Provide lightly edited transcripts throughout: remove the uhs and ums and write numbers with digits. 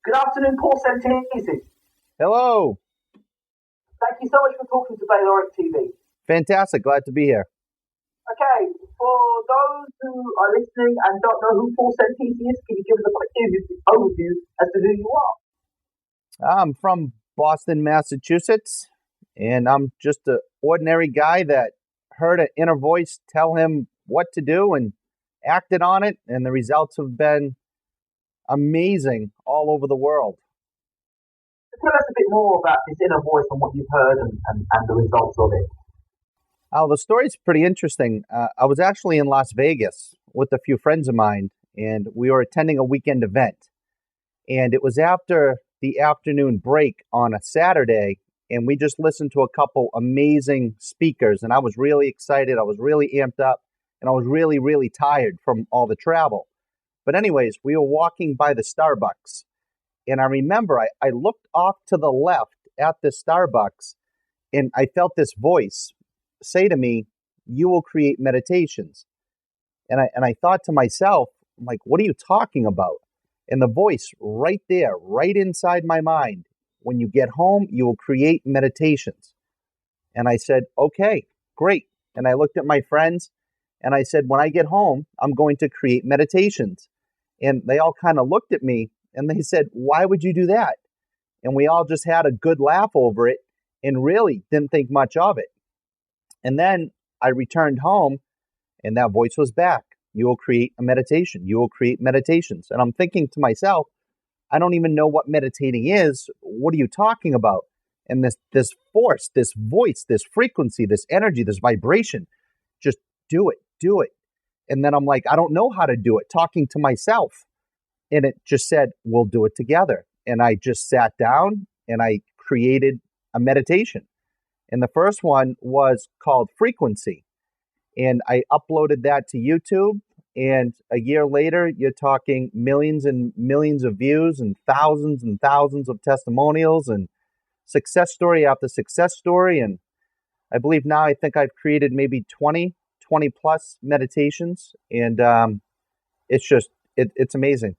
Good afternoon, Paul Santisi. Hello. Thank you so much for talking to Bayloric TV. Fantastic. Glad to be here. Okay, for those who are listening and don't know who Paul Santisi is, can you give us a quick overview as to who you are? I'm from Boston, Massachusetts, and I'm just an ordinary guy that heard an inner voice tell him what to do and acted on it, and the results have been amazing all over the world. Tell us a bit more about this inner voice and what you've heard and the results of it. Oh, the story's pretty interesting. I was actually in Las Vegas with a few friends of mine, and we were attending a weekend event. And it was after the afternoon break on a Saturday, and we just listened to a couple amazing speakers, and I was really excited. I was really amped up, and I was really, really tired from all the travel. But anyways, we were walking by the Starbucks, and I remember I looked off to the left at the Starbucks, and I felt this voice say to me, "You will create meditations." And I thought to myself, I'm like, what are you talking about? And the voice right there, right inside my mind, when you get home, you will create meditations. And I said, okay, great. And I looked at my friends and I said, when I get home, I'm going to create meditations. And they all kind of looked at me and they said, why would you do that? And we all just had a good laugh over it and really didn't think much of it. And then I returned home and that voice was back. You will create a meditation. You will create meditations. And I'm thinking to myself, I don't even know what meditating is. What are you talking about? And this force, this voice, this frequency, this energy, this vibration, just do it, do it. And then I'm like, I don't know how to do it, talking to myself. And it just said, we'll do it together. And I just sat down and I created a meditation. And the first one was called Frequency. And I uploaded that to YouTube. And a year later, you're talking millions and millions of views and thousands of testimonials and success story after success story. And I believe now I think I've created maybe 20 plus meditations. And it's amazing.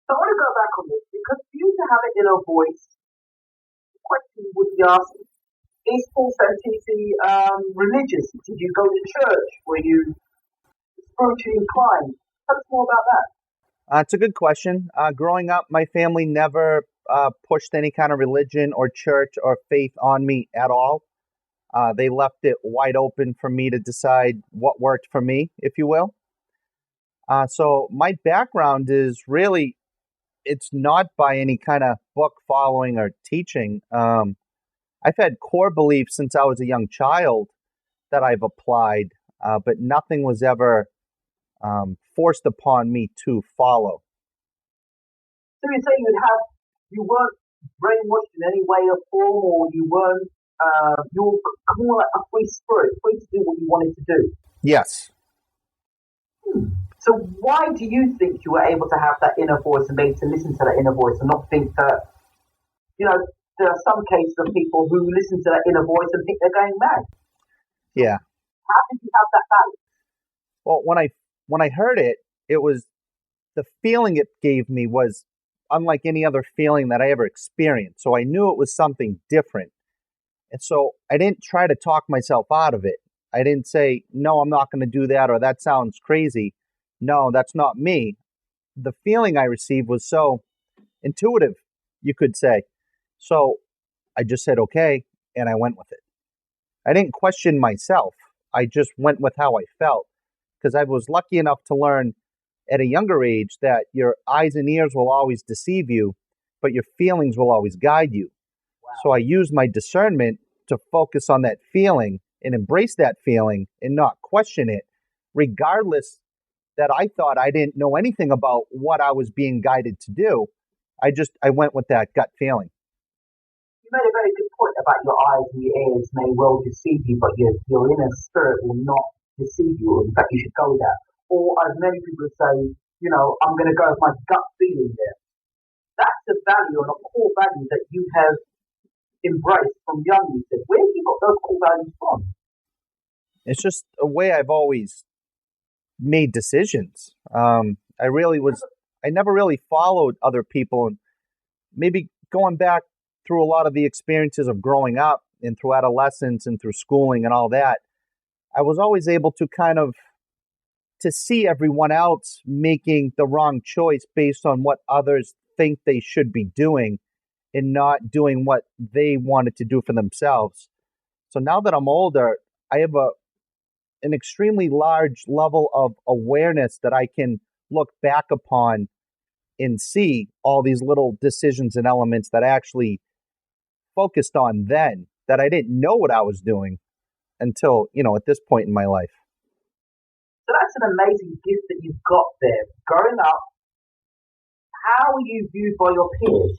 So I want to go back on this because for you to have an inner voice, the question would be asked, is Paul Santisi religious? Did you go to church? Were you spiritually inclined? Tell us more about that. It's a good question. Growing up, my family never pushed any kind of religion or church or faith on me at all. They left it wide open for me to decide what worked for me, if you will. So my background is really, it's not by any kind of book following or teaching. I've had core beliefs since I was a young child that I've applied, but nothing was ever forced upon me to follow. So you say you weren't brainwashed in any way or form, or you weren't, you were more like a free spirit, free to do what you wanted to do? Yes. So why do you think you were able to have that inner voice and be able to listen to that inner voice and not think that, there are some cases of people who listen to that inner voice and think they're going mad? Yeah. How did you have that balance? Well, when I heard it, it was the feeling it gave me was unlike any other feeling that I ever experienced. So I knew it was something different. And so I didn't try to talk myself out of it. I didn't say, no, I'm not going to do that, or that sounds crazy. No, that's not me. The feeling I received was so intuitive, you could say. So I just said, okay, and I went with it. I didn't question myself. I just went with how I felt because I was lucky enough to learn at a younger age that your eyes and ears will always deceive you, but your feelings will always guide you. Wow. So I used my discernment to focus on that feeling and embrace that feeling and not question it, regardless that I thought I didn't know anything about what I was being guided to do. I went with that gut feeling. You made a very good point about your eyes and your ears may well deceive you, but your inner spirit will not deceive you. In fact, you should go with that. Or as many people say, I'm going to go with my gut feeling there. That's a value and a core value that you have embraced from young. You said, where have you got those core values from? It's just a way I've always made decisions. I really was I never really followed other people, and maybe going back through a lot of the experiences of growing up and through adolescence and through schooling and all that, I was always able to kind of to see everyone else making the wrong choice based on what others think they should be doing and not doing what they wanted to do for themselves. So now that I'm older, I have an extremely large level of awareness that I can look back upon and see all these little decisions and elements that I actually focused on then that I didn't know what I was doing until, at this point in my life. So that's an amazing gift that you've got there. Growing up, how were you viewed by your peers?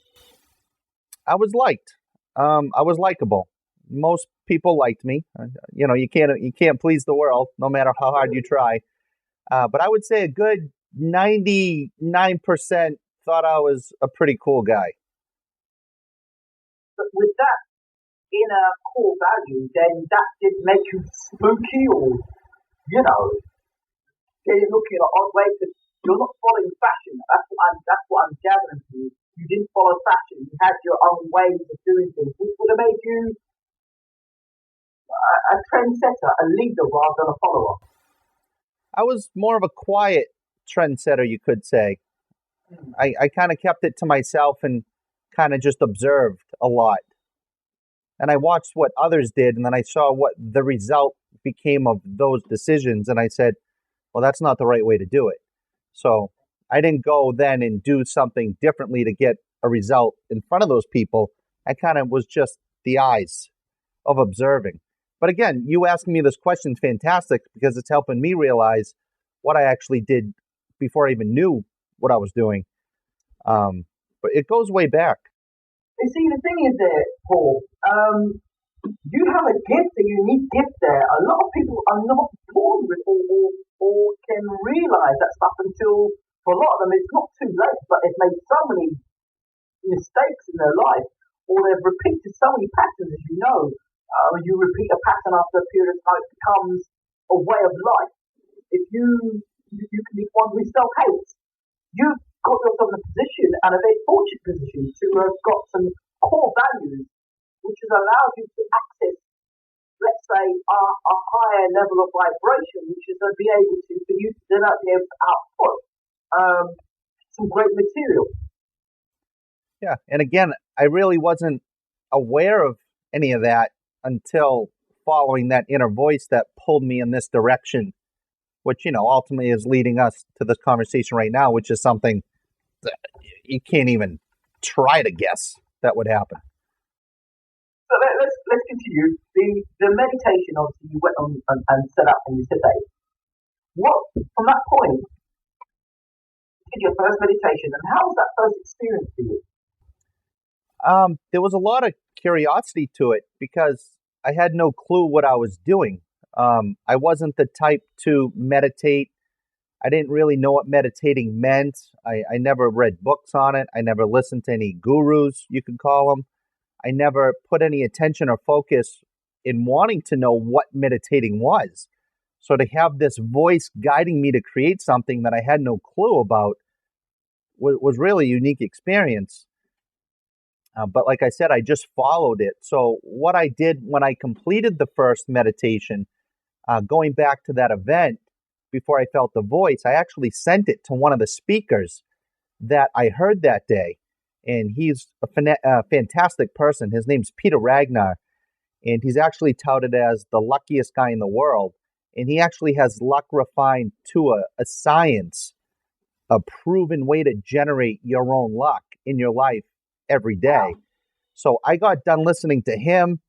I was liked. I was likable. Most people liked me. You can't please the world, no matter how hard you try. But I would say a good 99% thought I was a pretty cool guy. But with that inner core value, then that did make you spooky, or they're looking in an odd way because you're not following fashion. That's what I'm gathering from you. You didn't follow fashion. You had your own ways of doing things, which would have made you a trendsetter, a leader rather than a follower. I was more of a quiet trendsetter, you could say. I kind of kept it to myself and kind of just observed a lot. And I watched what others did, and then I saw what the result became of those decisions, and I said, well, that's not the right way to do it. So I didn't go then and do something differently to get a result in front of those people. I kind of was just the eyes of observing. But again, you asking me this question is fantastic because it's helping me realize what I actually did before I even knew what I was doing. But it goes way back. You see, the thing is there, Paul, you have a gift, a unique gift there. A lot of people are not born with or can realize that stuff until, for a lot of them, it's not too late, but they've made so many mistakes in their life, or they've repeated so many patterns, as you know. When you repeat a pattern after a period of time, it becomes a way of life. If you can be one who self-hates, you've got yourself in a position, and a very fortunate position, to have got some core values, which has allowed you to access, let's say, a higher level of vibration, which is to be able to, for you to then be able to output some great material. Yeah, and again, I really wasn't aware of any of that until following that inner voice that pulled me in this direction, which, ultimately is leading us to this conversation right now, which is something that you can't even try to guess that would happen. So let's continue. The meditation, obviously, you went on and set up and you said that. What, from that point, you did your first meditation, and how was that first experience for you? There was a lot of curiosity to it because I had no clue what I was doing. I wasn't the type to meditate. I didn't really know what meditating meant. I never read books on it. I never listened to any gurus, you could call them. I never put any attention or focus in wanting to know what meditating was. So to have this voice guiding me to create something that I had no clue about was really a unique experience. But like I said, I just followed it. So what I did when I completed the first meditation, going back to that event, before I felt the voice, I actually sent it to one of the speakers that I heard that day. And he's a fantastic person. His name's Peter Ragnar. And he's actually touted as the luckiest guy in the world. And he actually has luck refined to a science, a proven way to generate your own luck in your life every day. Wow. So I got done listening to him.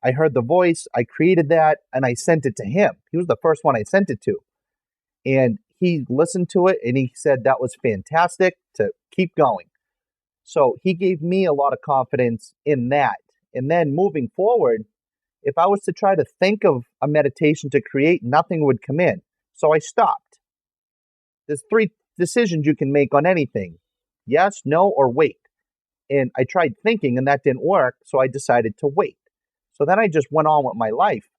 I heard the voice. I created that and I sent it to him. He was the first one I sent it to. And he listened to it and he said that was fantastic, to keep going. So he gave me a lot of confidence in that. And then moving forward, if I was to try to think of a meditation to create, nothing would come in. So I stopped. There's 3 decisions you can make on anything: yes, no, or wait. And I tried thinking and that didn't work. So I decided to wait. So then I just went on with my life.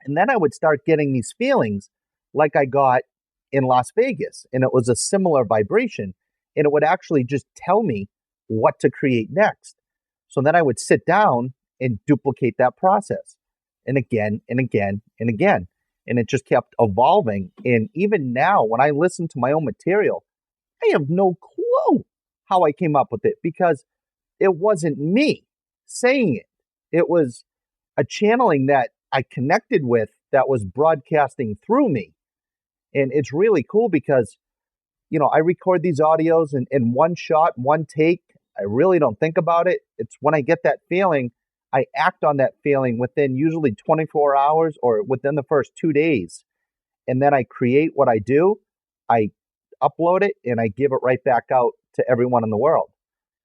And then I would start getting these feelings like I got in Las Vegas. And it was a similar vibration. and it would actually just tell me what to create next. So then I would sit down and duplicate that process, and again and again and again. And it just kept evolving. And even now, when I listen to my own material, I have no clue how I came up with it, because it wasn't me saying it. It was a channeling that I connected with that was broadcasting through me. And it's really cool because, I record these audios in one shot, one take. I really don't think about it. It's when I get that feeling, I act on that feeling within usually 24 hours or within the first 2 days. And then I create what I do. I upload it and I give it right back out to everyone in the world.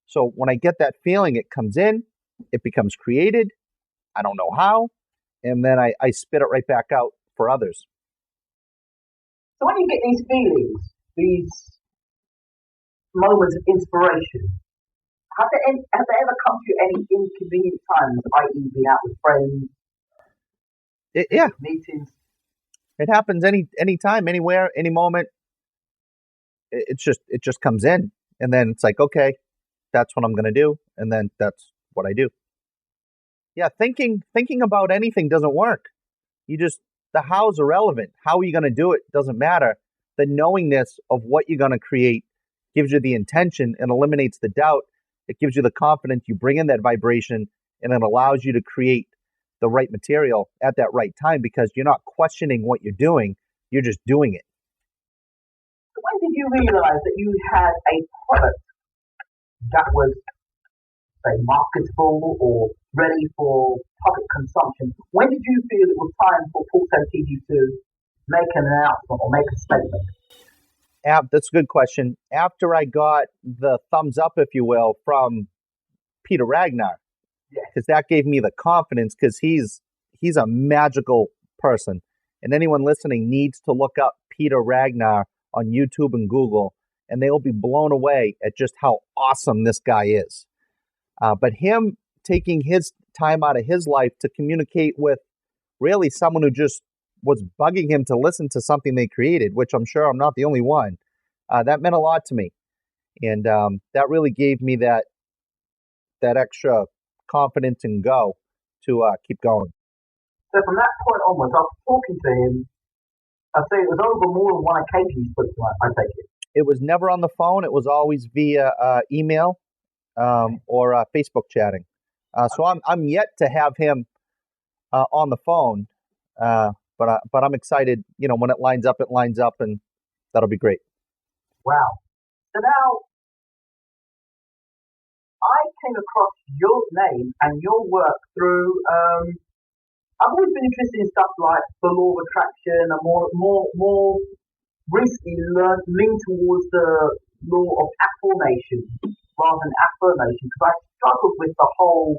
So when I get that feeling, it comes in, it becomes created. I don't know how. And then I spit it right back out for others. So when you get these feelings, these moments of inspiration, have they ever come to you any inconvenient times, i.e. being out with friends, yeah, meetings? It happens anytime, anywhere, any moment. It just comes in, and then it's like, okay, that's what I'm going to do, and then that's what I do. Yeah, thinking about anything doesn't work. The how's irrelevant. How are you going to do it doesn't matter. The knowingness of what you're going to create gives you the intention and eliminates the doubt. It gives you the confidence. You bring in that vibration, and it allows you to create the right material at that right time, because you're not questioning what you're doing. You're just doing it. When did you realize that you had a product that was, say, marketable or ready for public consumption? When did you feel it was time for Paul Santisi to make an announcement or make a statement? That's a good question. After I got the thumbs up, if you will, from Peter Ragnar, because that gave me the confidence, because he's a magical person. And anyone listening needs to look up Peter Ragnar on YouTube and Google, and they will be blown away at just how awesome this guy is. But him taking his time out of his life to communicate with really someone who just was bugging him to listen to something they created, which I'm sure I'm not the only one, that meant a lot to me. And that really gave me that extra confidence and go to keep going. So from that point onwards, I was talking to him. I'd say it was over more than one occasion you spoke to him, I take it. It was never on the phone. It was always via email or Facebook chatting. So I'm yet to have him on the phone, but I'm excited. When it lines up, and that'll be great. Wow. So now, I came across your name and your work through. I've always been interested in stuff like the law of attraction, and more recently leaned towards the law of affirmation rather than affirmation, because I struggled with the whole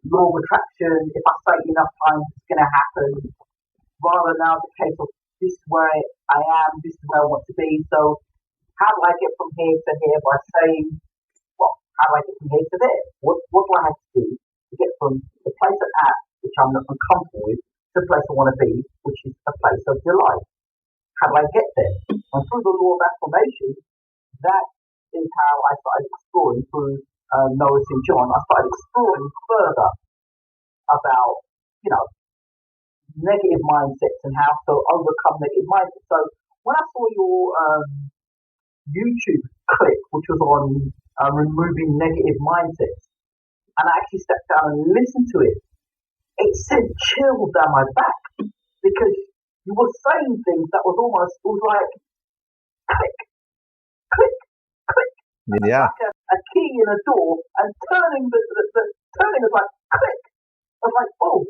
law of attraction. If I say it enough times, it's going to happen. Rather now the case of this is where I am, this is where I want to be. So how do I get from here to here by saying, well, how do I get from here to there? What do I have to do to get from the place I'm at, which I'm not uncomfortable with, to the place I want to be, which is a place of delight? How do I get there? And through the law of affirmation, that is how I started exploring through Noah St. John. I started exploring further about, negative mindsets and how to overcome negative mindsets. So when I saw your YouTube clip, which was on removing negative mindsets, and I actually stepped down and listened to it, it sent chills down my back, because you were saying things that was like click, click, click. Yeah. Like a key in a door, and turning turning is like click. I was like, oh.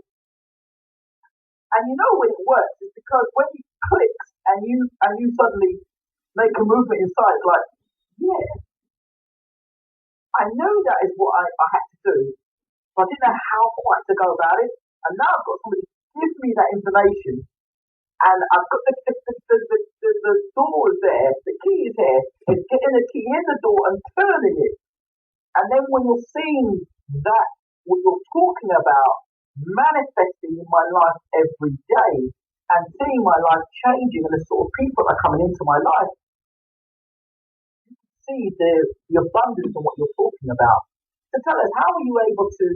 And when it works is because when you click and you suddenly make a movement inside, it's like, yeah, I know that is what I had to do, but I didn't know how quite to go about it. And now I've got somebody give me that information, and I've got the door is there, the key is here, it's getting the key in the door and turning it. And then when you're seeing that, what you're talking about, manifesting in my life every day, and seeing my life changing and the sort of people that are coming into my life, see the abundance of what you're talking about. So tell us, how are you able to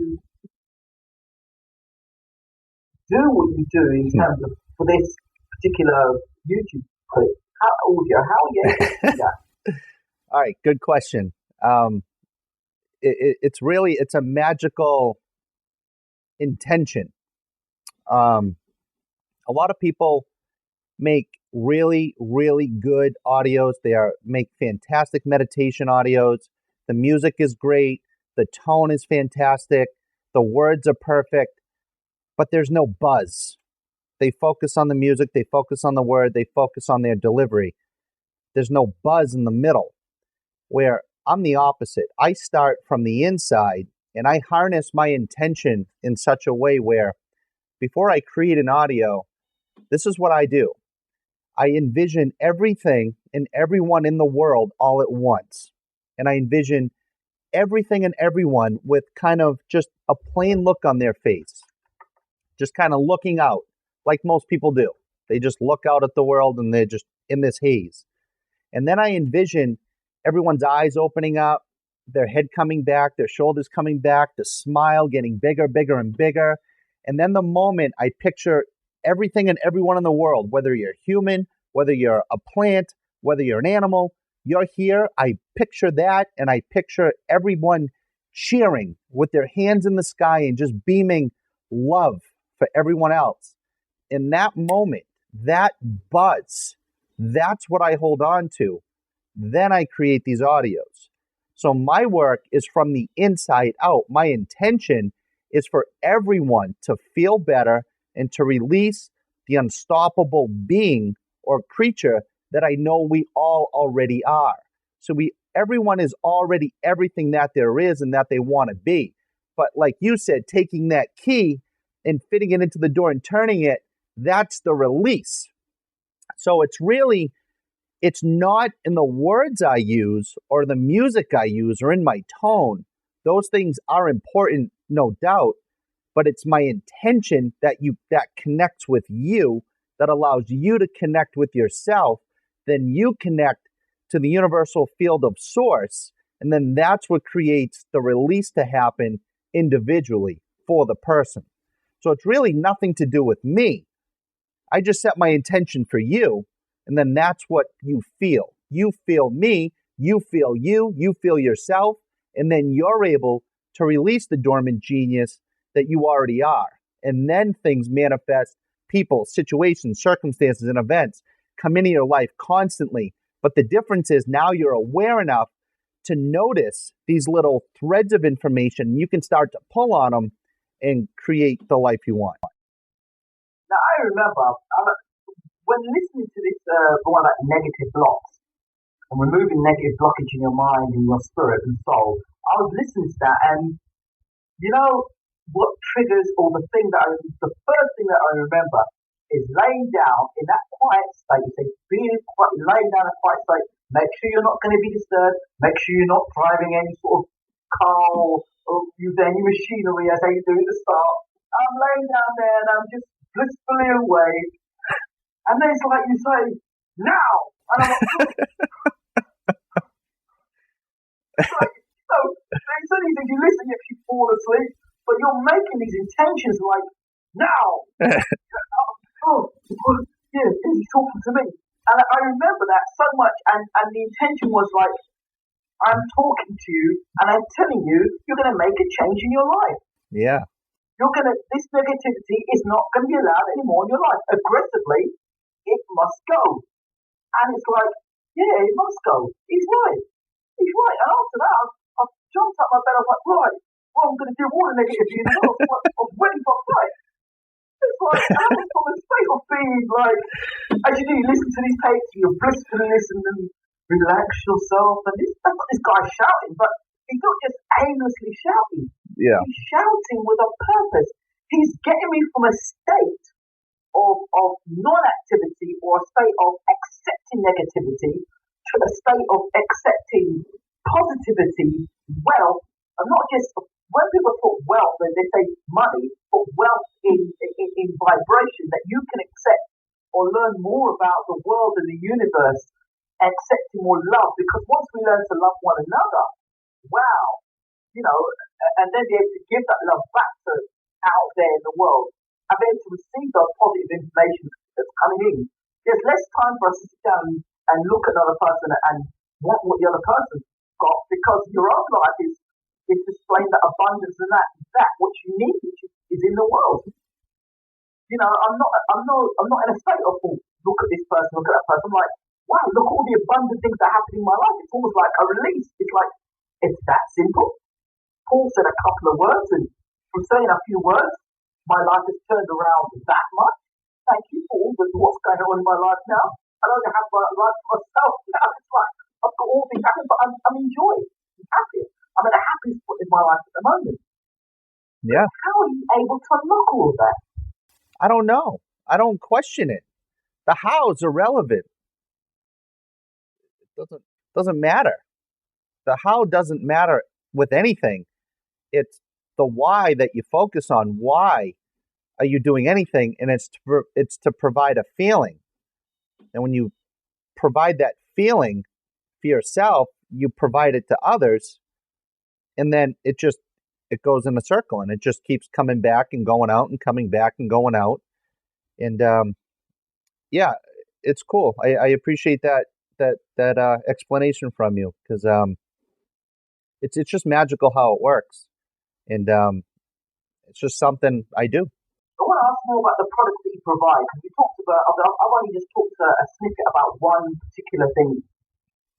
do what you do in terms of for this particular YouTube clip? Audio? How are you able to do that? All right, good question. It's a magical intention. A lot of people make really, really good audios. Make fantastic meditation audios. The music is great. The tone is fantastic. The words are perfect, but there's no buzz. They focus on the music. They focus on the word. They focus on their delivery. There's no buzz in the middle, where I'm the opposite. I start from the inside and I harness my intention in such a way where before I create an audio, this is what I do. I envision everything and everyone in the world all at once. And I envision everything and everyone with kind of just a plain look on their face, just kind of looking out like most people do. They just look out at the world and they're just in this haze. And then I envision everyone's eyes opening up, their head coming back, their shoulders coming back, the smile getting bigger, bigger, and bigger. And then the moment I picture everything and everyone in the world, whether you're human, whether you're a plant, whether you're an animal, you're here. I picture that, and I picture everyone cheering with their hands in the sky and just beaming love for everyone else. In that moment, that buzz, that's what I hold on to. Then I create these audios. So my work is from the inside out. My intention is for everyone to feel better and to release the unstoppable being or creature that I know we all already are. So everyone is already everything that there is and that they want to be. But like you said, taking that key and fitting it into the door and turning it, that's the release. So it's not in the words I use or the music I use or in my tone. Those things are important, no doubt, but it's my intention that connects with you, that allows you to connect with yourself. Then you connect to the universal field of source, and then that's what creates the release to happen individually for the person. So it's really nothing to do with me. I just set my intention for you, and then that's what you feel. You feel me, you feel you feel yourself, and then you're able to release the dormant genius that you already are. And then things manifest, people, situations, circumstances, and events come into your life constantly. But the difference is now you're aware enough to notice these little threads of information. You can start to pull on them and create the life you want. Now, I remember when listening to this one about negative blocks and removing negative blockage in your mind and your spirit and soul, I was listening to that, and you know what triggers, or the first thing that I remember is laying down in that quiet state. You say, laying down in a quiet state. Make sure you're not going to be disturbed. Make sure you're not driving any sort of car or use any machinery as I do at the start. I'm laying down there and I'm just blissfully awake. And then it's like you say, now! And I'm like, it's like, there's certain things you listen, you actually fall asleep, but you're making these intentions like, now! Yes, he's talking to me. And I remember that so much, and the intention was like, I'm talking to you, and I'm telling you, you're going to make a change in your life. Yeah. This negativity is not going to be allowed anymore in your life. Aggressively, it must go. And it's like, yeah, it must go. He's right. He's right. And after that, I jumped up my bed. I was like, right, what I'm going to do all the negativity in the world. I was waiting for a fight. It's like, I was from a state of being like, as you do, you listen to these tapes, you blissfully listen and relax yourself. And that's what this guy's shouting, but he's not just aimlessly shouting. Yeah. He's shouting with a purpose. He's getting me from a state of non-activity or a state of accepting negativity to a state of accepting positivity, wealth, and not just, when people talk wealth, they say money, but wealth in vibration, that you can accept or learn more about the world and the universe accepting more love, because once we learn to love one another, wow, and then be able to give that love back to out there in the world, and be able to receive those positive information that's coming in. There's less time for us to sit down and look at another person and want what the other person's got, because your own life is displaying that abundance and that which you need, which is in the world. I'm not in a state of, oh, look at this person, look at that person. I'm like, wow, look at all the abundant things that happen in my life. It's almost like a release. It's like, it's that simple. Paul said a couple of words, and from saying a few words, my life has turned around that much. Thank you, Paul, with what's going on in my life now. I don't have my life for myself now. It's like, I've got all things happening, but I'm enjoying. I'm happy. I'm in a happy spot in my life at the moment. Yeah. How are you able to unlock all of that? I don't know. I don't question it. The how's irrelevant. It doesn't matter. The how doesn't matter with anything. It's the why that you focus on. Why are you doing anything? And it's to provide a feeling. And when you provide that feeling for yourself, you provide it to others, and then it goes in a circle, and it just keeps coming back and going out and coming back and going out. And yeah, it's cool. I appreciate that explanation from you, because it's just magical how it works, and it's just something I do. I want to ask more about the products that you provide, because we talked about, I've only just talked a snippet about one particular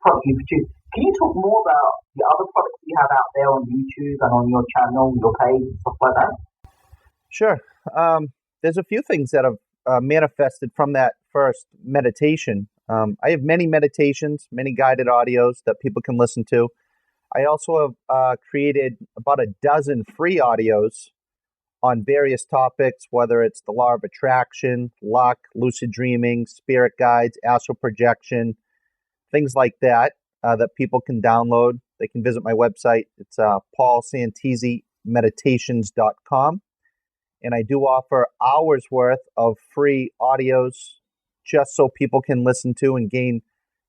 product you produce. Can you talk more about the other products that you have out there on YouTube and on your channel, your page, and stuff like that? Sure. There's a few things that have manifested from that first meditation. I have many meditations, many guided audios that people can listen to. I also have created about a dozen free audios on various topics, whether it's the law of attraction, luck, lucid dreaming, spirit guides, astral projection, things like that, that people can download. They can visit my website. It's paulsantisimeditations.com. And I do offer hours worth of free audios just so people can listen to and gain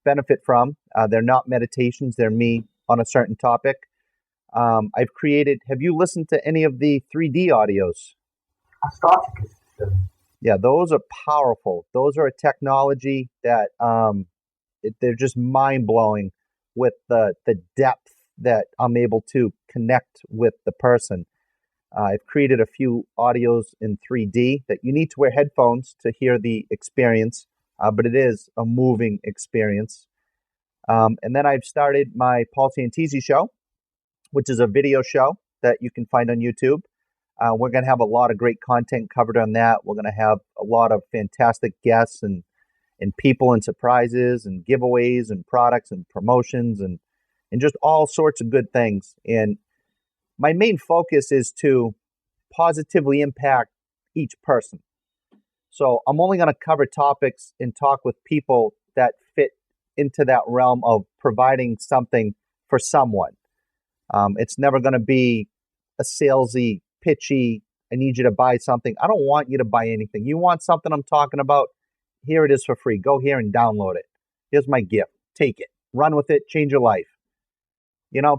benefit from. They're not meditations. They're me on a certain topic. Have you listened to any of the 3D audios? I started listening to them. Yeah, those are powerful. Those are a technology that they're just mind-blowing with the depth that I'm able to connect with the person. I've created a few audios in 3D that you need to wear headphones to hear the experience, but it is a moving experience. And then I've started my Paul Santisi show, which is a video show that you can find on YouTube. We're going to have a lot of great content covered on that. We're going to have a lot of fantastic guests and people and surprises and giveaways and products and promotions and just all sorts of good things. And my main focus is to positively impact each person. So I'm only going to cover topics and talk with people that fit into that realm of providing something for someone. It's never going to be a salesy, pitchy, I need you to buy something. I don't want you to buy anything. You want something I'm talking about? Here it is for free. Go here and download it. Here's my gift. Take it. Run with it. Change your life.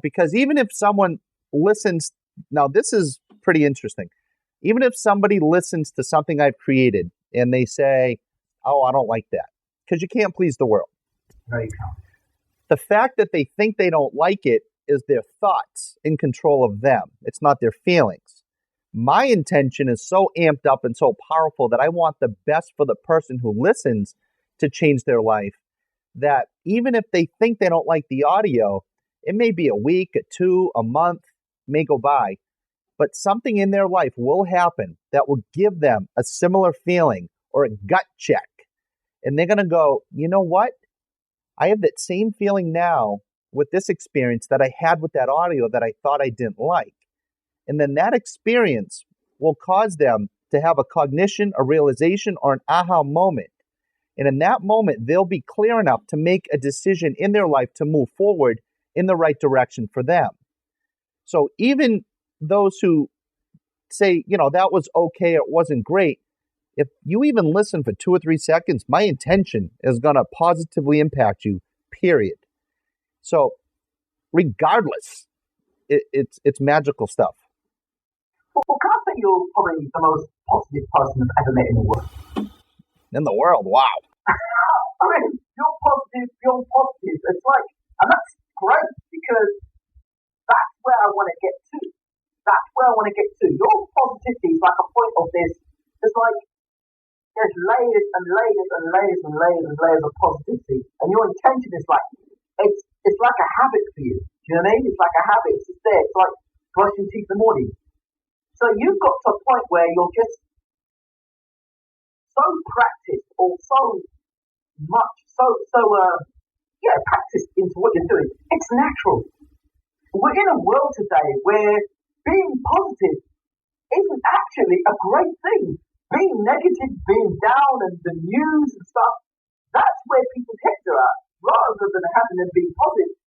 Because even if someone listens, now this is pretty interesting. Even if somebody listens to something I've created and they say, oh, I don't like that, because you can't please the world. No, you can't. The fact that they think they don't like it is their thoughts in control of them. It's not their feelings. My intention is so amped up and so powerful that I want the best for the person who listens to change their life, that even if they think they don't like the audio, it may be a week, a 2, a month, may go by, but something in their life will happen that will give them a similar feeling or a gut check. And they're going to go, you know what? I have that same feeling now with this experience that I had with that audio that I thought I didn't like. And then that experience will cause them to have a cognition, a realization, or an aha moment. And in that moment, they'll be clear enough to make a decision in their life to move forward in the right direction for them. So even those who say, that was okay, it wasn't great, if you even listen for 2 or 3 seconds, my intention is going to positively impact you, period. So regardless, it's magical stuff. Well, can I say you're probably the most positive person I've ever met in the world? In the world, wow. I mean, you're positive. It's like, and that's great because that's where I want to get to. Your positivity is like a point of this. It's like there's layers and layers and layers and layers and layers of positivity, and your intention is like it's like a habit for you. Do you know what I mean? It's like a habit. It's just there. It's like brushing teeth in the morning. So you've got to a point where you're just so practiced or so much, practiced into what you're doing. It's natural. We're in a world today where being positive isn't actually a great thing. Being negative, being down, and the news and stuff, that's where people's heads are at, rather than having them be positive.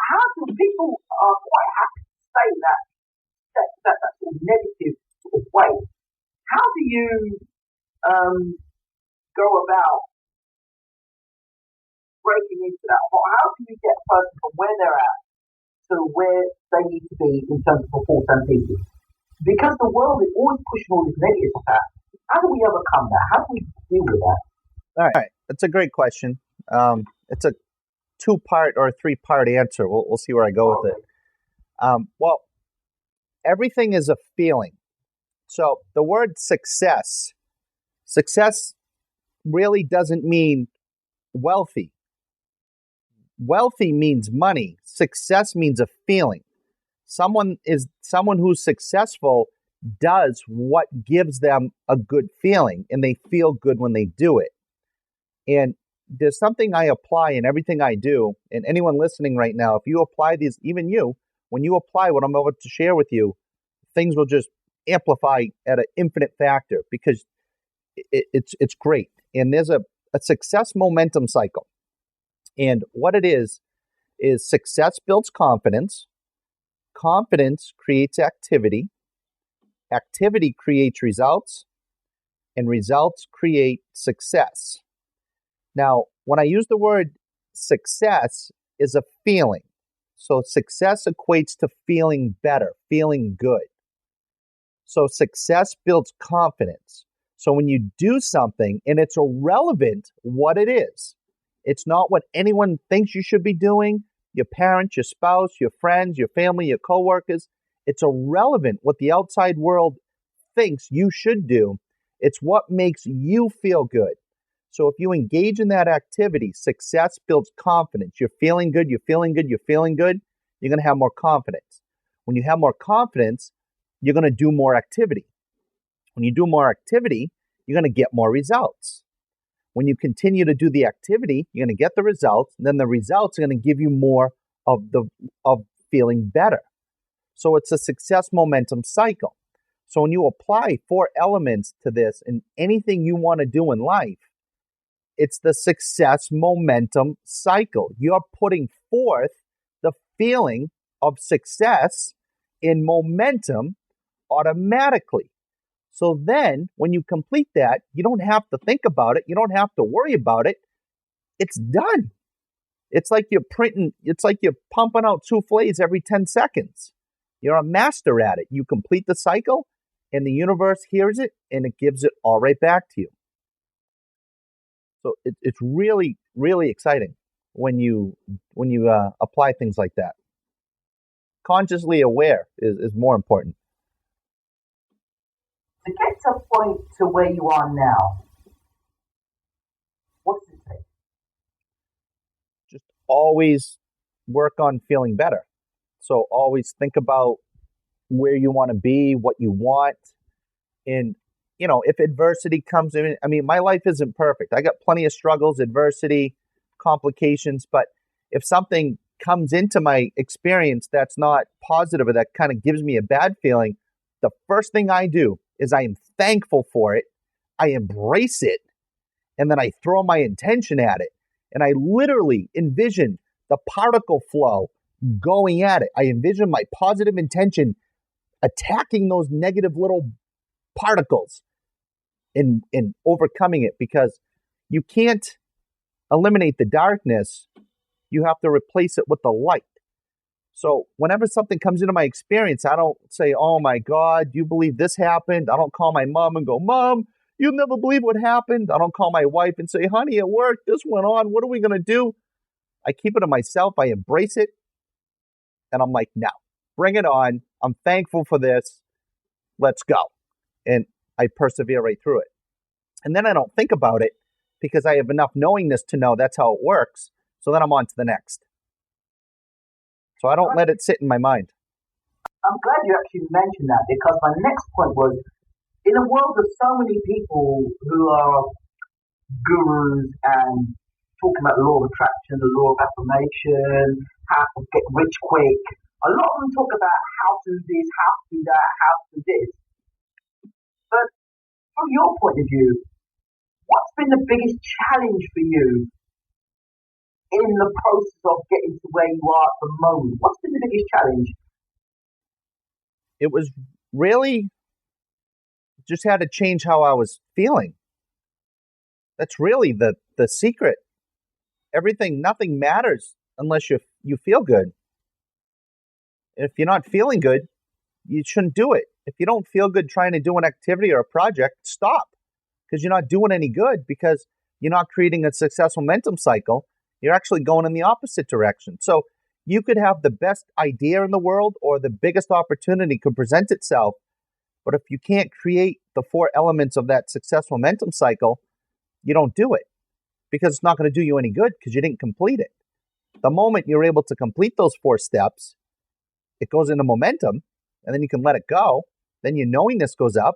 How do people are quite happy to stay in that sort of negative sort of way? How do you go about breaking into that? Or how do you get a person from where they're at to where they need to be in terms of performance and thinking? Because the world is always pushing all this negative stuff. How do we overcome that? How do we deal with that? All right, that's a great question. It's a 2-part or a 3-part answer. We'll see where I go with it. Well, everything is a feeling. So the word success really doesn't mean wealthy. Wealthy means money. Success means a feeling. Someone who's successful does what gives them a good feeling, and they feel good when they do it. And there's something I apply in everything I do, and anyone listening right now, if you apply these, even you, when you apply what I'm about to share with you, things will just amplify at an infinite factor because it's great. And there's a success momentum cycle. And what it is success builds confidence. Confidence creates activity. Activity creates results. And results create success. Now, when I use the word success, is a feeling. So success equates to feeling better, feeling good. So success builds confidence. So when you do something and it's irrelevant what it is, it's not what anyone thinks you should be doing, your parents, your spouse, your friends, your family, your coworkers, it's irrelevant what the outside world thinks you should do. It's what makes you feel good. So if you engage in that activity, success builds confidence. You're feeling good, you're feeling good, you're feeling good, you're going to have more confidence. When you have more confidence, you're going to do more activity. When you do more activity, you're going to get more results. When you continue to do the activity, you're going to get the results, and then the results are going to give you more of feeling better. So it's a success momentum cycle. So when you apply 4 elements to this in anything you want to do in life, it's the success momentum cycle. You're putting forth the feeling of success in momentum automatically. So then when you complete that, you don't have to think about it. You don't have to worry about it. It's done. It's like you're pumping out souffles every 10 seconds. You're a master at it. You complete the cycle and the universe hears it and it gives it all right back to you. So it's really, really exciting when you apply things like that. Consciously aware is more important. To get to a point to where you are now, what does it take? Just always work on feeling better. So always think about where you want to be, what you want. And, if adversity comes in, my life isn't perfect. I got plenty of struggles, adversity, complications. But if something comes into my experience that's not positive or that kind of gives me a bad feeling, the first thing I do is I am thankful for it. I embrace it. And then I throw my intention at it. And I literally envision the particle flow going at it. I envision my positive intention attacking those negative little particles and overcoming it, because you can't eliminate the darkness, you have to replace it with the light. So whenever something comes into my experience, I don't say, oh my God, do you believe this happened? I don't call my mom and go, Mom, you'll never believe what happened. I don't call my wife and say, honey, at work, this went on. What are we going to do? I keep it to myself. I embrace it. And I'm like, no, bring it on. I'm thankful for this. Let's go. And I persevere right through it. And then I don't think about it because I have enough knowingness to know that's how it works. So then I'm on to the next. So I don't let it sit in my mind. I'm glad you actually mentioned that, because my next point was, in a world of so many people who are gurus and talking about the law of attraction, the law of affirmation, how to get rich quick, a lot of them talk about how to do this, how to do that, how to do this. But from your point of view, what's been the biggest challenge for you in the process of getting to where you are at the moment? What's been the biggest challenge? It was really just had to change how I was feeling. That's really the secret. Nothing matters unless you feel good. If you're not feeling good, you shouldn't do it. If you don't feel good trying to do an activity or a project, stop, because you're not doing any good, because you're not creating a successful momentum cycle. You're actually going in the opposite direction. So you could have the best idea in the world or the biggest opportunity could present itself. But if you can't create the 4 elements of that successful momentum cycle, you don't do it, because it's not going to do you any good because you didn't complete it. The moment you're able to complete those 4 steps, it goes into momentum, and then you can let it go. Then your knowingness goes up.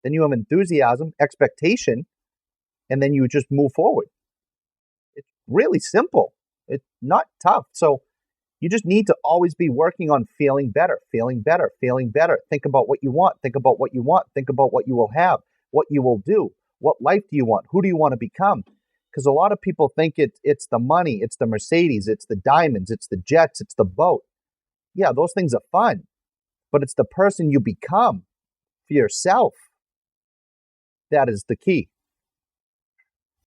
Then you have enthusiasm, expectation, and then you just move forward. It's really simple. It's not tough. So you just need to always be working on feeling better, feeling better, feeling better. Think about what you want. Think about what you want. Think about what you will have, what you will do. What life do you want? Who do you want to become? Because a lot of people think it's the money, it's the Mercedes, it's the diamonds, it's the jets, it's the boat. Yeah, those things are fun, but it's the person you become for yourself that is the key.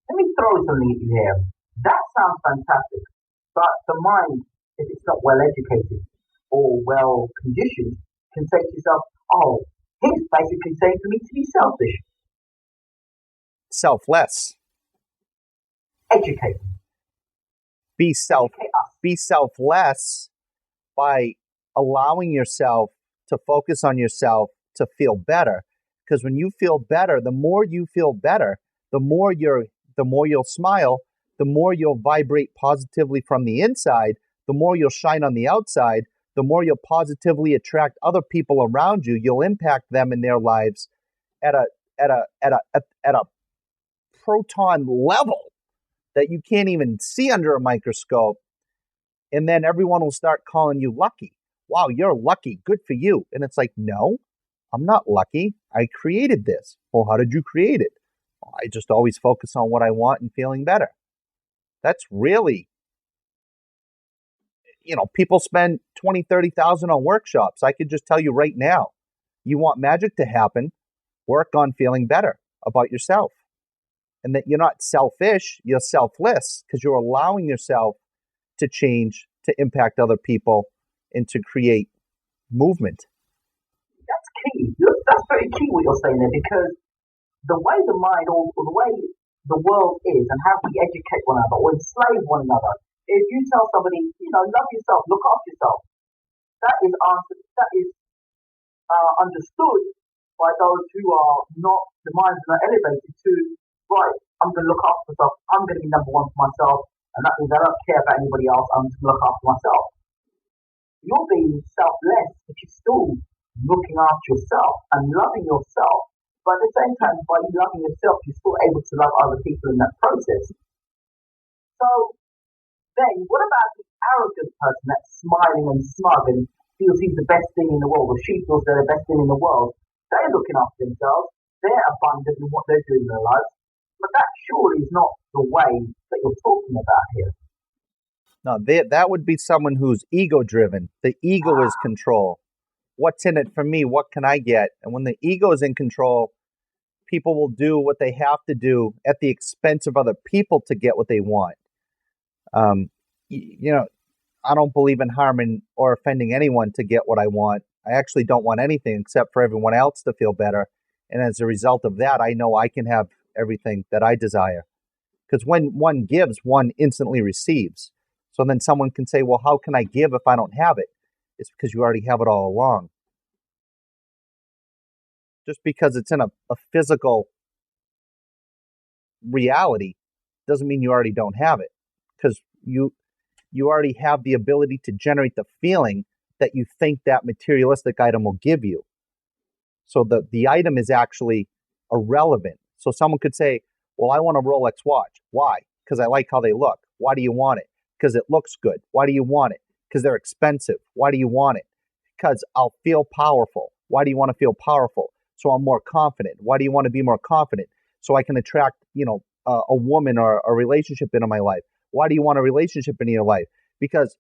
Let me throw something at you here. That sounds fantastic, but the mind, if it's not well educated or well conditioned, can say to yourself, oh, he's basically saying for me to be selfish. Selfless. Educate. Be selfless by allowing yourself to focus on yourself to feel better. Because when you feel better, the more you feel better, the more you'll smile, the more you'll vibrate positively from the inside, the more you'll shine on the outside, the more you'll positively attract other people around you. You'll impact them in their lives at a proton level that you can't even see under a microscope. And then everyone will start calling you lucky. Wow, you're lucky. Good for you. And it's like, no, I'm not lucky. I created this. Well, how did you create it? Well, I just always focus on what I want and feeling better. That's really, people spend $20,000, $30,000 on workshops. I could just tell you right now, you want magic to happen, work on feeling better about yourself. And that you're not selfish, you're selfless, because you're allowing yourself to change, to impact other people, and to create movement. That's key. That's very key what you're saying there, because the way the mind or the way the world is and how we educate one another or enslave one another, if you tell somebody, love yourself, look after yourself, that is understood by those who are not, the minds are not elevated to, right, I'm going to look after myself, I'm going to be number one for myself, and that means I don't care about anybody else, I'm just going to look after myself. You're being selfless, but you're still looking after yourself and loving yourself. But at the same time, by you loving yourself, you're still able to love other people in that process. So then, what about the arrogant person that's smiling and smug and feels he's the best thing in the world, or she feels they're the best thing in the world? They're looking after themselves. They're abundant in what they're doing in their lives. But that surely is not the way that you're talking about here. No, that would be someone who's ego-driven. The ego is control. What's in it for me? What can I get? And when the ego is in control, people will do what they have to do at the expense of other people to get what they want. You know, I don't believe in harming or offending anyone to get what I want. I actually don't want anything except for everyone else to feel better. And as a result of that, I know I can have everything that I desire. Because when one gives, one instantly receives. So then someone can say, well, how can I give if I don't have it? It's because you already have it all along. Just because it's in a physical reality doesn't mean you already don't have it. Because you already have the ability to generate the feeling that you think that materialistic item will give you. So the item is actually irrelevant. So someone could say, well, I want a Rolex watch. Why? Because I like how they look. Why do you want it? Because it looks good. Why do you want it? Because they're expensive. Why do you want it? Because I'll feel powerful. Why do you want to feel powerful? So I'm more confident. Why do you want to be more confident? So I can attract, a woman or a relationship into my life. Why do you want a relationship in your life? Because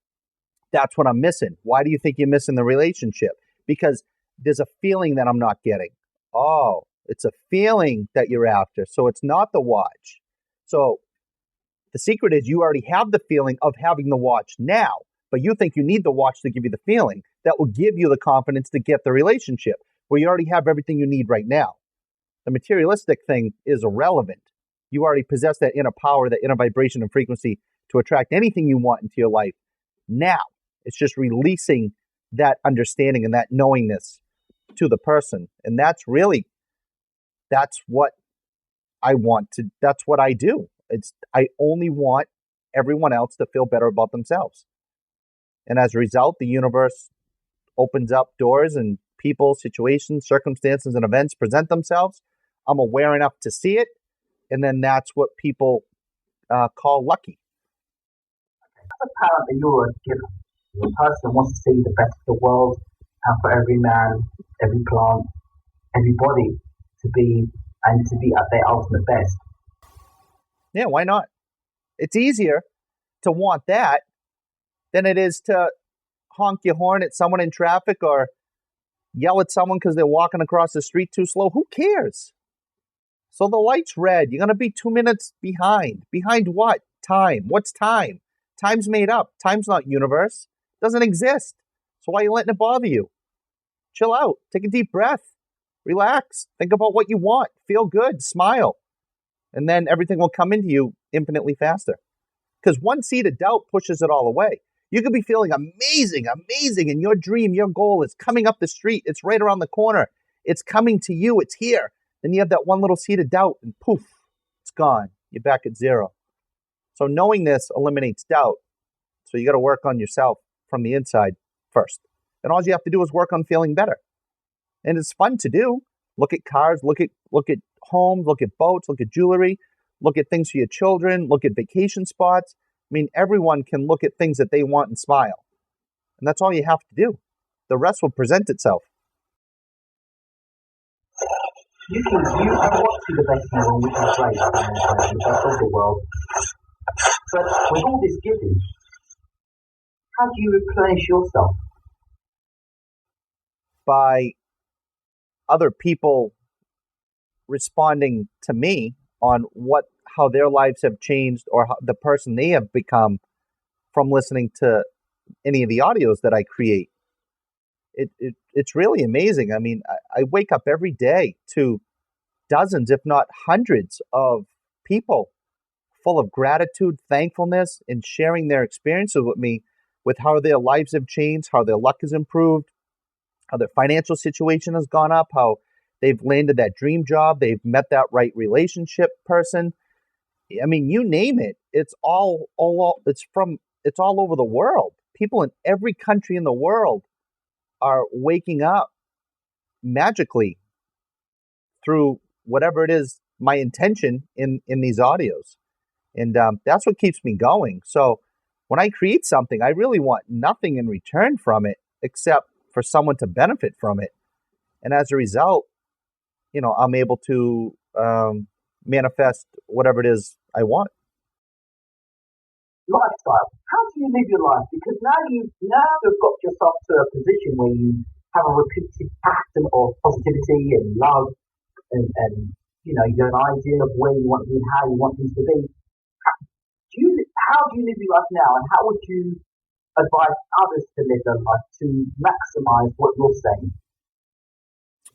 that's what I'm missing. Why do you think you're missing the relationship? Because there's a feeling that I'm not getting. Oh, it's a feeling that you're after. So it's not the watch. So the secret is you already have the feeling of having the watch now, but you think you need the watch to give you the feeling that will give you the confidence to get the relationship where you already have everything you need right now. The materialistic thing is irrelevant. You already possess that inner power, that inner vibration and frequency to attract anything you want into your life now. It's just releasing that understanding and that knowingness to the person. And that's what I want to, that's what I do. I only want everyone else to feel better about themselves. And as a result, the universe opens up doors and people, situations, circumstances, and events present themselves. I'm aware enough to see it. And then that's what people call lucky. It's apparent that you're a giver. You're a person who wants to see the best of the world and for every man, every plant, everybody to be at their ultimate best. Yeah, why not? It's easier to want that than it is to honk your horn at someone in traffic or yell at someone because they're walking across the street too slow. Who cares? So the light's red. You're going to be 2 minutes behind. Behind what? Time. What's time? Time's made up. Time's not universe. It doesn't exist. So why are you letting it bother you? Chill out. Take a deep breath. Relax. Think about what you want. Feel good. Smile. And then everything will come into you infinitely faster. Because one seed of doubt pushes it all away. You could be feeling amazing, and your dream, your goal is coming up the street. It's right around the corner. It's coming to you. It's here. Then you have that one little seed of doubt and poof, it's gone. You're back at zero. So knowing this eliminates doubt. So you got to work on yourself from the inside first. And all you have to do is work on feeling better. And it's fun to do. Look at cars, look at homes, look at boats, look at jewelry, look at things for your children, look at vacation spots. I mean, everyone can look at things that they want and smile. And that's all you have to do. The rest will present itself. You want to be the best in the world, which is great, the best of the world. But with all this giving, how do you replenish yourself? By other people responding to me on how their lives have changed or how the person they have become from listening to any of the audios that I create. It's really amazing. I mean, I wake up every day to dozens, if not hundreds, of people full of gratitude, thankfulness, and sharing their experiences with me with how their lives have changed, how their luck has improved, how their financial situation has gone up, how they've landed that dream job, they've met that right relationship person. I mean, you name it. It's all over the world. People in every country in the world are waking up magically through whatever it is, my intention in these audios. And that's what keeps me going. So when I create something, I really want nothing in return from it except for someone to benefit from it. And as a result, I'm able to manifest whatever it is I want. Lifestyle. How do you live your life? Because now you've got yourself to a position where you have a repeated pattern of positivity and love, and you have an idea of where you want to be and how you want things to be. how do you live your life now, and how would you advise others to live their life to maximize what you're saying?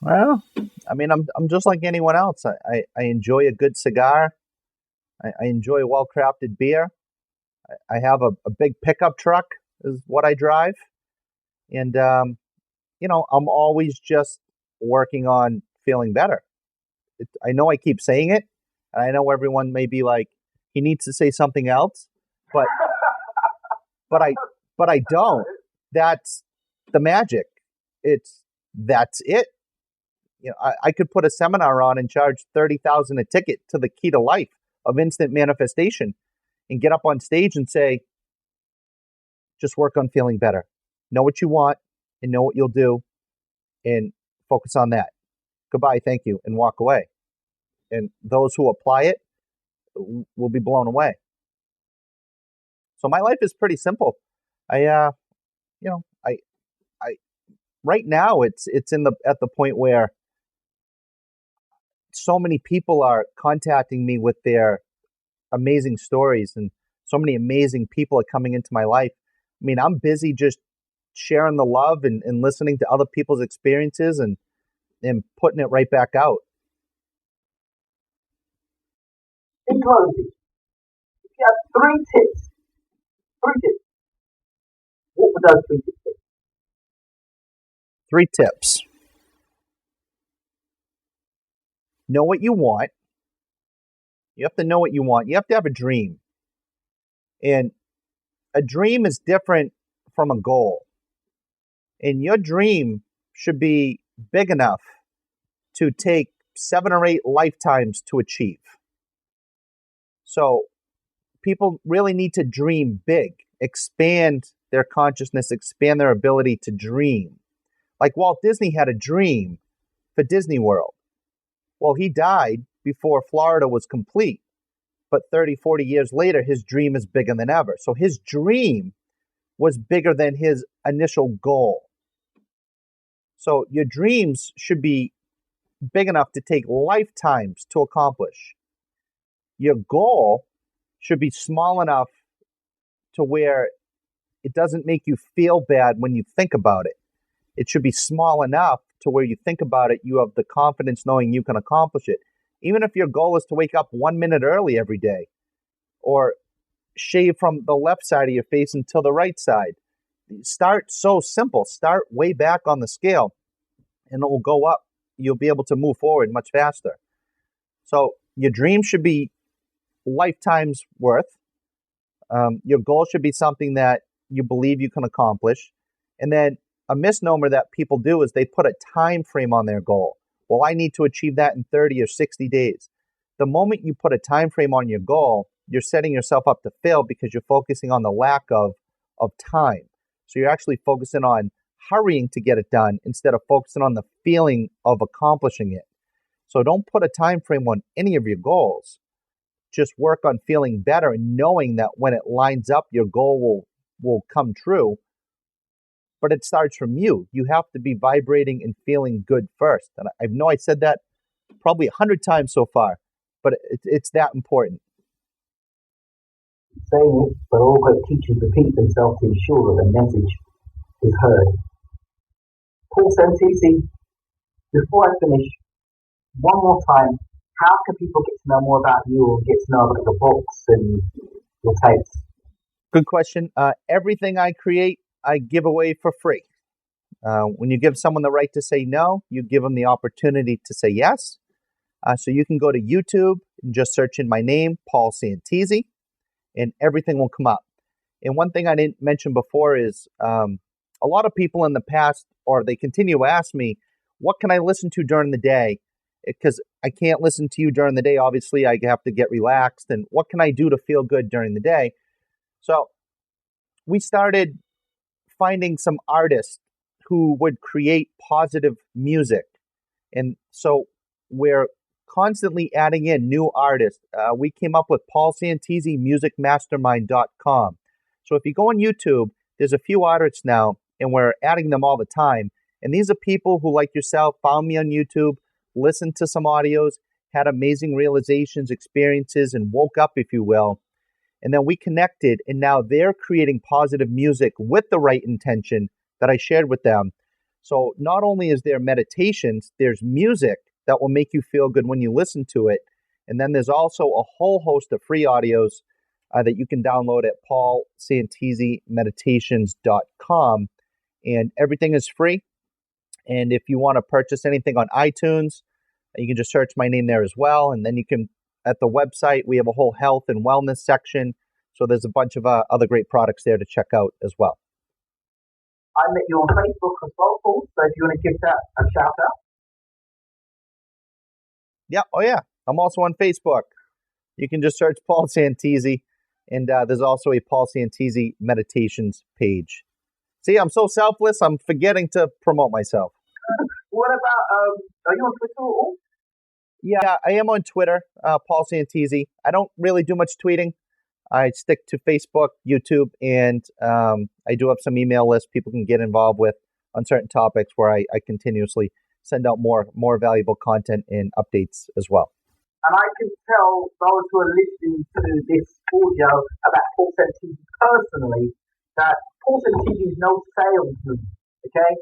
Well, I mean, I'm just like anyone else. I enjoy a good cigar. I enjoy a well-crafted beer. I have a big pickup truck is what I drive. And, I'm always just working on feeling better. I know I keep saying it, and I know everyone may be like, he needs to say something else, but but I but I don't. That's the magic. That's it. I could put a seminar on and charge $30,000 a ticket to the key to life of instant manifestation, and get up on stage and say, just work on feeling better. Know what you want and know what you'll do, and focus on that. Goodbye, thank you, and walk away. And those who apply it will be blown away. So my life is pretty simple. I right now it's at the point where so many people are contacting me with their amazing stories, and so many amazing people are coming into my life. I mean, I'm busy just sharing the love and listening to other people's experiences and putting it right back out. In closing, if you have three tips, what would those 3 tips be? 3 tips. Know what you want. You have to know what you want. You have to have a dream. And a dream is different from a goal. And your dream should be big enough to take 7 or 8 lifetimes to achieve. So people really need to dream big, expand their consciousness, expand their ability to dream. Like Walt Disney had a dream for Disney World. Well, he died before Florida was complete. But 30, 40 years later, his dream is bigger than ever. So his dream was bigger than his initial goal. So your dreams should be big enough to take lifetimes to accomplish. Your goal should be small enough to where it doesn't make you feel bad when you think about it. It should be small enough to where you think about it, you have the confidence knowing you can accomplish it. Even if your goal is to wake up 1 minute early every day, or shave from the left side of your face until the right side. Start so simple. Start way back on the scale, and it will go up. You'll be able to move forward much faster. So your dream should be lifetimes worth. Your goal should be something that you believe you can accomplish. And then a misnomer that people do is they put a time frame on their goal. Well, I need to achieve that in 30 or 60 days. The moment you put a time frame on your goal, you're setting yourself up to fail because you're focusing on the lack of time. So you're actually focusing on hurrying to get it done instead of focusing on the feeling of accomplishing it. So don't put a time frame on any of your goals. Just work on feeling better and knowing that when it lines up, your goal will come true. But it starts from you. You have to be vibrating and feeling good first. And I know I said that probably 100 times so far, but it's that important. Saying it, but all great teachers repeat themselves to ensure that the message is heard. Paul Santisi, before I finish, one more time, how can people get to know more about you or get to know about your books and your tapes? Good question. Everything I create, I give away for free. When you give someone the right to say no, you give them the opportunity to say yes. So you can go to YouTube and just search in my name, Paul Santisi, and everything will come up. And one thing I didn't mention before is a lot of people in the past, or they continue to ask me, what can I listen to during the day? Because I can't listen to you during the day. Obviously, I have to get relaxed. And what can I do to feel good during the day? So we started finding some artists who would create positive music. And so we're constantly adding in new artists. We came up with paulsantisimusicmastermind.com. So if you go on YouTube, there's a few artists now, and we're adding them all the time. And these are people who, like yourself, found me on YouTube, listened to some audios, had amazing realizations, experiences, and woke up, if you will. And then we connected, and now they're creating positive music with the right intention that I shared with them. So not only is there meditations, there's music that will make you feel good when you listen to it. And then there's also a whole host of free audios that you can download at paulsantisimeditations.com. And everything is free. And if you want to purchase anything on iTunes, you can just search my name there as well. And then you can, at the website, we have a whole health and wellness section. So there's a bunch of other great products there to check out as well. I met you on Facebook as well, Paul. So if you want to give that a shout out. Yeah. Oh, yeah. I'm also on Facebook. You can just search Paul Santisi. And there's also a Paul Santisi Meditations page. See, I'm so selfless, I'm forgetting to promote myself. What about, are you on Twitter at all? Yeah, I am on Twitter, Paul Santisi. I don't really do much tweeting. I stick to Facebook, YouTube, and I do have some email lists people can get involved with on certain topics where I continuously send out more valuable content and updates as well. And I can tell those who are listening to this audio about Paul Santisi personally that Paul Santisi is no salesman, okay?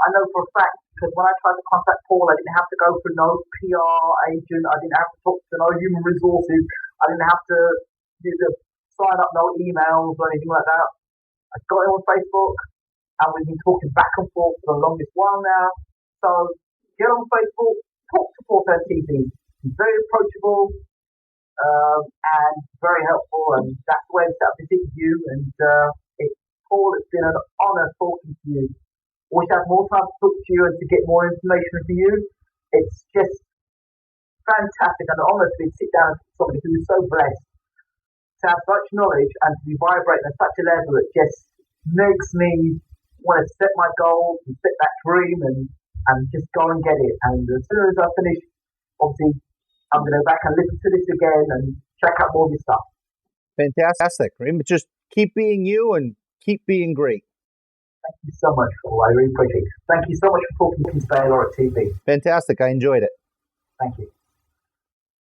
I know for a fact, because when I tried to contact Paul, I didn't have to go through no PR agent, I didn't have to talk to no human resources, I didn't have to sign up no emails or anything like that. I got him on Facebook, and we've been talking back and forth for the longest while now. So get on Facebook, talk to Paul Santisi. He's very approachable and very helpful, and that's the way I set up this interview. And Paul, it's been an honour talking to you. I wish I had more time to talk to you and to get more information from you. It's just fantastic and an honour to sit down with somebody who is so blessed to have such knowledge and to be vibrating at such a level that just makes me want to set my goals and set that dream and just go and get it. And as soon as I finish, obviously, I'm going to go back and listen to this again and check out more of your stuff. Fantastic. Just keep being you and keep being great. Thank you so much, Paul. I really appreciate it. Thank you so much for talking to me today or at TV. Fantastic. I enjoyed it. Thank you.